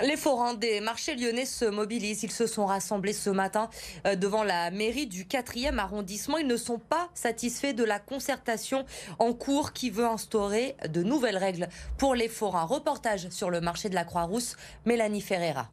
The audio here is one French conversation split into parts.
Les forains des marchés lyonnais se mobilisent. Ils se sont rassemblés ce matin devant la mairie du 4e arrondissement. Ils ne sont pas satisfaits de la concertation en cours qui veut instaurer de nouvelles règles pour les forains. Reportage sur le marché de la Croix-Rousse, Mélanie Ferreira.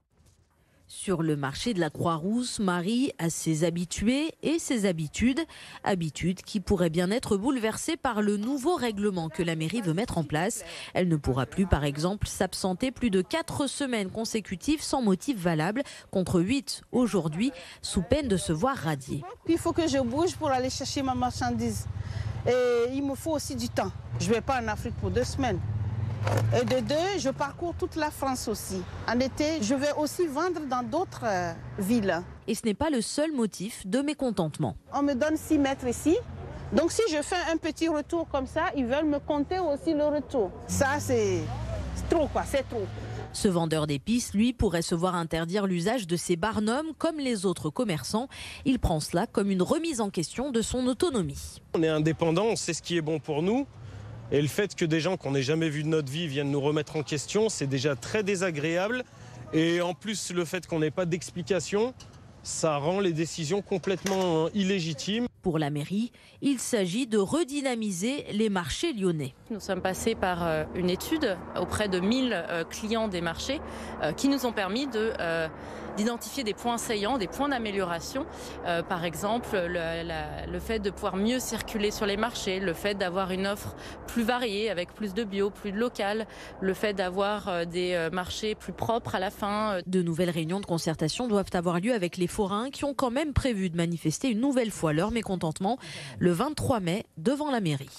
Sur le marché de la Croix-Rousse, Marie a ses habitués et ses habitudes. Habitudes qui pourraient bien être bouleversées par le nouveau règlement que la mairie veut mettre en place. Elle ne pourra plus, par exemple, s'absenter plus de 4 semaines consécutives sans motif valable, contre 8 aujourd'hui, sous peine de se voir radier. Il faut que je bouge pour aller chercher ma marchandise. Et il me faut aussi du temps. Je ne vais pas en Afrique pour 2 semaines. Et de 2, je parcours toute la France aussi. En été, je vais aussi vendre dans d'autres villes. Et ce n'est pas le seul motif de mécontentement. On me donne 6 mètres ici. Donc si je fais un petit retour comme ça, ils veulent me compter aussi le retour. Ça, c'est trop quoi, c'est trop. Ce vendeur d'épices, lui, pourrait se voir interdire l'usage de ses barnums comme les autres commerçants. Il prend cela comme une remise en question de son autonomie. On est indépendant, on sait ce qui est bon pour nous. Et le fait que des gens qu'on n'ait jamais vus de notre vie viennent nous remettre en question, c'est déjà très désagréable. Et en plus, le fait qu'on n'ait pas d'explication, ça rend les décisions complètement illégitimes. Pour la mairie, il s'agit de redynamiser les marchés lyonnais. Nous sommes passés par une étude auprès de 1000 clients des marchés qui nous ont permis d'identifier des points saillants, des points d'amélioration. Par exemple, le fait de pouvoir mieux circuler sur les marchés, le fait d'avoir une offre plus variée avec plus de bio, plus de local, le fait d'avoir des marchés plus propres à la fin. De nouvelles réunions de concertation doivent avoir lieu avec les forains qui ont quand même prévu de manifester une nouvelle fois leur mécontentement le 23 mai devant la mairie.